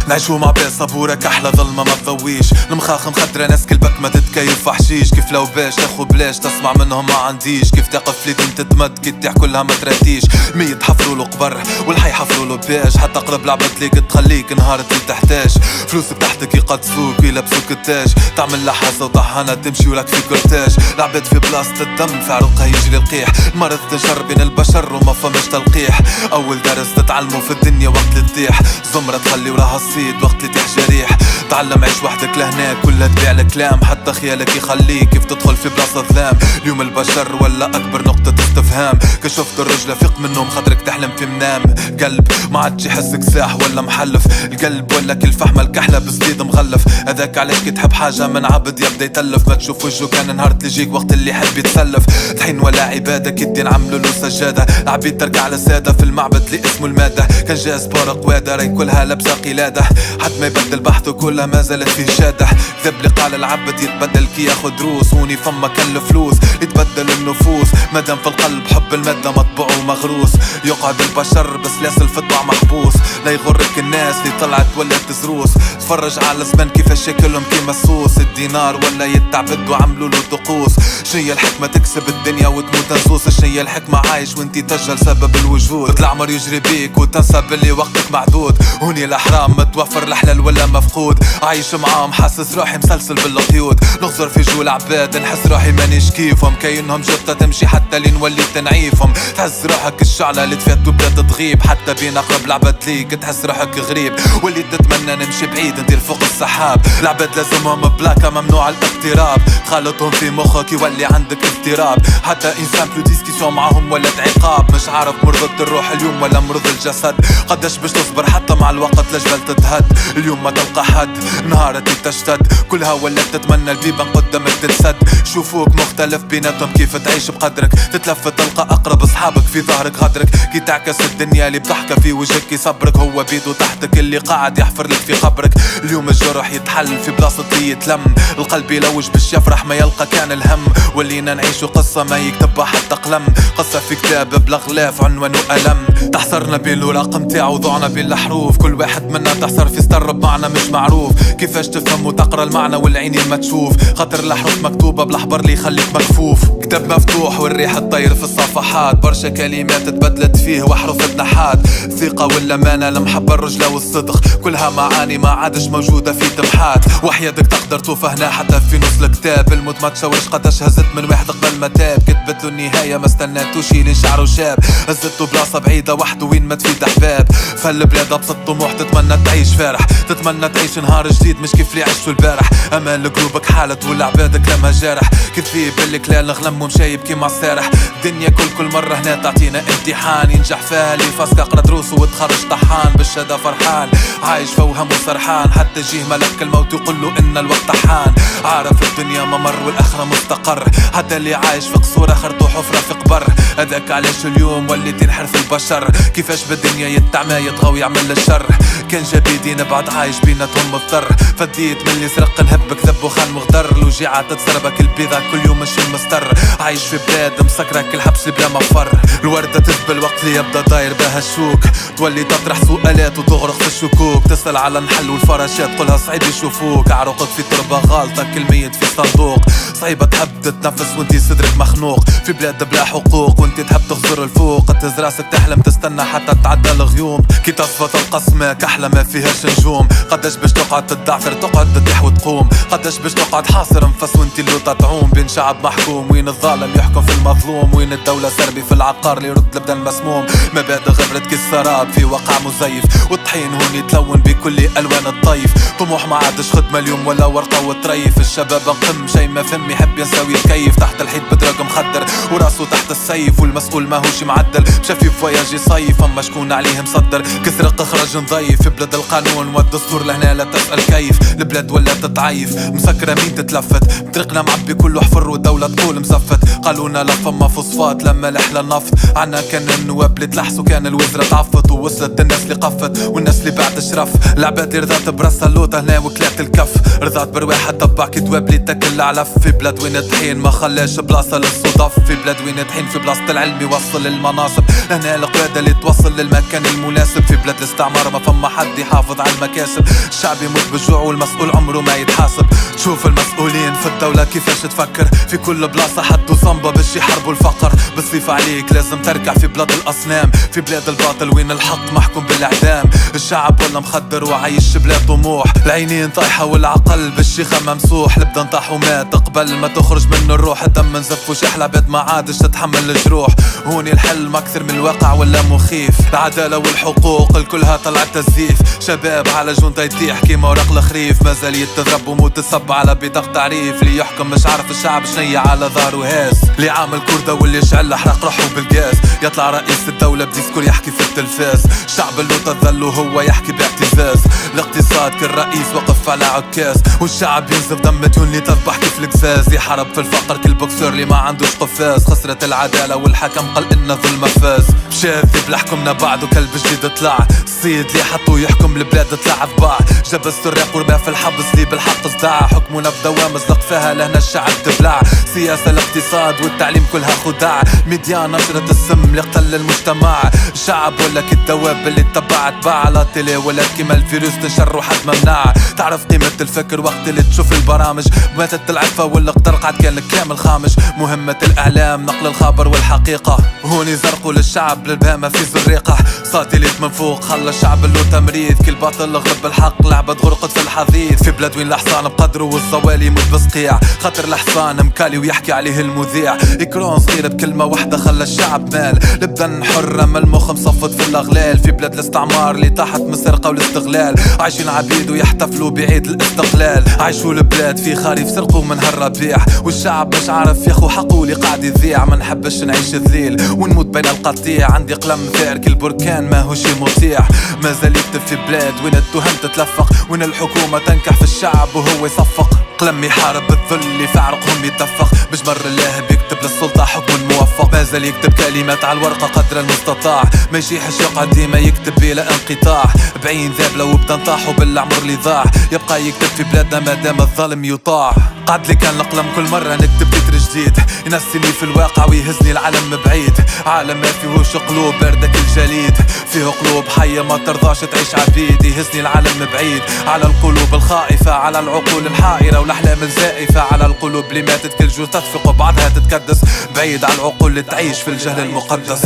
نعيشو مع بيت صبورك احلى ظلمة ما تضويش. المخاخ مخدرة ناس كلبك ما تتكيف وحشيش. كيف لو باش تاخو بلاش تسمع منهم ما عنديش. كيف تقف ليدين تتمد كي تطيح كلها ما تراتيش. ميت حفروا له قبر والحي حفروا له باش. حتى قرب لعبة ليك تخليك نهار اللي تحتاج. فلوسك تحتك يقدسوك ويلبسوك التاج. تعمل لحظة وطحانة تمشي ولك في كورتاج. العباد في بلاصة الدم في عروقها يجري القيح. المرض تنشر بين البشر وما فمش تلقيح. اول درس تتعلمه في الدنيا وقت اللي تطيح. زمرة تخلي وراها الصيد وقت اللي تحجى ريح. تعلم عيش وحدك لهناك كلها تبيع الكلام. حتى خيالك يخليك كيف تدخل في بلاصة ظلام. اليوم البشر ولا اكبر نقطة استفهام. كشفت الرجلة فيق منهم خاطرك تحلم في منام. قلب ما عادش يحسك ساح ولا محلف. القلب ولا كل فحمة الكحلة بصديد مغلف. هذاك علاش كي تحب حاجة من عبد يبدا يتلف. ما تشوف وجهه كان نهار تلجيك وقت اللي يحب يتسلف. طحين ولا عبادة كي الدين عملوا له سجادة. العبيد تركع على سادة في المعبد اللي اسمه المادة. كان جاء سبارة قوادة راي كلها لابسة قلادة. حد ما يبدل بحثه كلها ما زالت فيه شادة. كذب لي قال العبد يتبدل كي ياخد دروس. هوني فما كان الفلوس يتبدل النفوس. مادام في القلب حب المادة مطبوع ومغروس. يقعد البشر بس لاسل في الطبع محبوس. لا يغرك الناس اللي طلعت ولا تزروس. تفرج على الزمن كيفاش شكلهم كيما الصوص. الدينار ولا يتعبد وعملوا له طقوس. شنيا الحكمة تكسب الدنيا وتموت نصوص. شنيا الحكمة عايش وانتي تجهل سبب الوجود. العمر يجري بيك وتنسى باللي وقتك معدود. هوني الاحرام متوفر الحلال ولا مفقود. عايش معاهم حاسس روحي مسلسل بالقيود. نغزر في جو العباد نحس روحي مانيش كيفهم. كاينهم جبتة تمشي حتى لين وليت تنعيفهم. تحس روحك الشعلة اللي تفات وبدات تغيب. حتى بين اقرب العباد ليك تحس روحك غريب. واللي تتمنى نمشي بعيد ندير فوق السحاب. العباد لازمهم بلاكة ممنوع الاقتراب. تخالطهم في مخك يولي عندك اضطراب. حتى انسان بلو ديسكسيون معاهم ولا عقاب. مش عارف مرضة الروح اليوم ولا مرض الجسد. قداش باش تصبر حتى مع الوقت لجبل تتهد. اليوم ما تلقى حد نهارك تشتد. كلها ولا تتمنى البيبان قدامك تتسد. شوفوك مختلف بيناتهم كيف تعيش بقدرك. تتلف تلقى اقرب اصحابك في ظهرك غدرك. كي تعكس الدنيا اللي بضحكة في وجهك يصبرك. هو بيدو تحتك اللي قاعد يحفر لك في قبرك. اليوم الجرح يتحل في بلاصة اللي يتلم. القلب يلوج باش يفرح ما يلقى كان الهم. ولينا نعيشو قصة ما يكتبها حتى قلم. قصة في كتاب بلا غلاف عنوان وألم. تحصرنا بين الوراق متاعو وضعنا بين الحروف. كل واحد منا تحصر في ستر بمعنى مش معروف. كيفاش تفهم وتقرا المعنى والعينين ما تشوف. خاطر الحروف مكتوبة بالحبر اللي يخليك مكفوف. كتاب مفتوح والريح الطير في الصفحات. برشا كلمات تبدلت فيه وحروف تنحات. ثقة والأمانة المحبة الرجلة والصدق. كلها معاني ما عادش موجودة في تبحات. وحياتك تقدر توفهنا حتى في نص الكتاب. الموت ما تشاورش قداش هزت من واحد قبل ما تاب. كتبت له النهاية ما استناتوش لين شعره شاب. هزته بلاصة بعيدة وحده وين ما تفيد أحباب. فالبلاد ابسط طموح تتمنى تعيش فرح. تتمنى تعيش نهار جديد مش كيف اللي عشتو البارح. امال قلوبك حالت والعبادك لما جارح. كذبي بالكلال نغلم ومشايب كيما السارح. الدنيا كل مرة هنا تعطينا امتحان. ينجح فيها اللي فاسك اقرا دروسه وتخرج طحان. بالشهادة فرحان عايش فوهم وسرحان. حتى جيه ملك الموت يقول له ان الوقت حان. عارف الدنيا ممر والاخرة مستقر. حتى اللي عايش في قصور اخرته حفرة في قبر. هذاك علاش اليوم وليت نحرف البشر. كيفاش بالدنيا يتعمى يطغى ويعمل الشر. كان جبيدي نبعد عايش بيناتهم مضطر. فديت من اللي سرق نهب كذب وخان مغدر. الوجيعة تتسربك البيضة كل يوم مش المستر. عايش في بلاد مسكرك الحبس بلا مفر. الوردة تذبل وقت اللي يبدا داير بها الشوك. تولي تطرح سؤالات وتغرق في الشكوك. تسأل على النحل والفراشات قولها صعيب يشوفوك. عروقك في تربة غالطة كل ميت في صندوق. صعيبة تحب تتنفس وانتي صدرك مخنوق. في بلاد بلا حقوق وانتي تحب تغزر الفوق. تهز راسك تحلم تستنى حتى تعدى الغيوم. كي تصفت القسمة كحلة ما فيهاش نجوم. قداش باش تقعد تدعفر تقعد تطيح وتقوم. قداش باش تقعد حاصر انفس وانتي اللوطة تعوم. بين شعب محكوم وين الظالم يحكم في المظلوم. وين الدولة سربي في العقار اللي يرد البدن مسموم. مبادئ غبرت كالسراب في واقع مزيف. والطحين هون يتلون بكل الوان الطيف. طموح ما عادش خدمة اليوم ولا ورقة وتريف. الشباب انقم شي ما فهم يحب يساوي الكيف. تحت الحيط بدراق مخدر وراسه تحت السيف. والمسؤول ماهوش معدل شافي فواياج يصيف. اما شكون عليه مصدر كسرق اخرج نضيف. في بلاد القانون والدستور لهنا لا تسأل كيف. البلاد ولا تتعيف مسكرة مين تتلفت. بطريقنا معبي كله حفر والدولة تقول مزفت. قالونا لا فما فوسفات لما لحلى النفط. عنا كان النواب اللي تلحسوا كان الوزرة تعفط. ووصلت الناس اللي قفت والناس اللي بعد شرف. العباد رضات براسها اللوطة هنا وكلات الكف. رضات برواحة تبع كتواب اللي تاكل علف. في بلاد وين الطحين ما خلاش بلاصة للصدف. في بلاد وين الطحين في بلاصة العلم يوصل للمناصب. هنا القيادة اللي توصل للمكان المناسب. في بلاد الاستعمار ما فما حد يحافظ على المكاسب. الشعب يموت بالجوع والمسؤول عمره ما يتحاسب. تشوف المسؤولين في الدولة كيفاش تفكر، في كل بلاصة حدوا صنبة باش يحاربوا الفقر. بالصيف عليك لازم تركع في بلاد الأصنام، في بلاد الباطل وين الحق محكوم بالإعدام. الشعب ولا مخدر وعايش بلا طموح، العينين طايحة والعقل بالشيخة ممسوح. لبدا نطاح ومات قبل ما تخرج منه الروح، الدم نزف وشحلة بعد ما عادش تتحمل الجروح. هوني الحلم أكثر من الواقع ولا مخيف، العدالة والحقوق الكلها طلعت تزييف. شباب على جنطة يطيح كيما ورق الخريف، مازال يتضرب وموت الصب على بطاقة تعريف. اللي يحكم مش عارف الشعب شنية على ظهره هاس، اللي عامل كردة واللي شعل حرق روحه بالجاز. يطلع رئيس الدولة بديسكور يحكي في التلفاز، الشعب اللي تظل وهو يحكي باعتزاز. الاقتصاد كالرئيس وقف على عكاز، والشعب ينزف دم مديون اللي تذبح كيف القزاز. يحارب في الفقر كالبوكسور اللي ما عندوش قفاز. خسرت العدالة والحكم قال إن الظلم فاز. شاذب لحكمنا بعده كلب جديد طلع، الصيد اللي حطوه يحكم البلاد طلع ضباع. جاب السراق ورماه في الحبس اللي بالحق صداع، حكمونا بدوام زلق فيها لهنا الشعب تبلع. سياسة الاقتصاد والتعليم كلها خداع، ميديا نشرت السم اللي قتل المجتمع. الشعب ولا كالدواب اللي اتبع على التيلي، ولا كيما الفيروس تنشر وحد ممنوع. تعرف قيمة الفكر وقت اللي تشوف البرامج، ماتت العفة والقدر قعد كان كامل خامج. مهمة الإعلام نقل الخبر والحقيقة، هوني زرقوا للشعب للبهامة في زريقة. ساتيليت من فوق خلى الشعب له تمريض، كل باطل غرب بالحق لعبة غرقت في الحضيض. في بلاد وين الحصان بقدره والزوالي يموت بصقيع، خاطر الحصان مكالي ويحكي عليه المذيع. إكران صغير بكلمة واحدة خلى الشعب مال، البدن حرة ما المخ مصفط في الأغلال. في بلاد الاستعمار اللي طاحت من السرقة والاستغلال، عايشين عبيد ويحتفلوا بعيد الاستقلال. عايشوا البلاد في خريف سرقوا من هالربيع، والشعب مش عارف ياخو حقه اللي قاعد يذيع. ما نحبش نعيش ذليل ونموت بين القطيع، عندي قلم ثار كالبركان ما هوش مطيع. مازال يكتب في بلاد وين التهم تتلفق، وين الحكومة تنكح في الشعب وهو يصفق. قلم يحارب الذل اللي في عرقهم يتدفق، بجمر الله بيكتب للسلطة حكم الموفق. مازال يكتب كلمات على الورقة قدر المستطاع، ما يشيحش يقعد ديما يكتب بلا انقطاع. بعين ذاب لو بدا نطاح وبالعمر اللي ضاع، يبقى يكتب في بلادنا مادام الظالم يطاع. قعد لي كان القلم كل مرة نكتب تتر جديد، ينسيني في الواقع ويهزني العالم بعيد. عالم ما فيهوش قلوب باردة كالجليد، فيه قلوب حية ما ترضاش تعيش عبيد. يهزني العالم بعيد على القلوب الخائفة، على العقول الحائرة والأحلام الزائفة، على القلوب اللي ماتت كل جو تدفق وبعدها تتكدس. بعيد على العقول اللي تعيش في الجهل المقدس.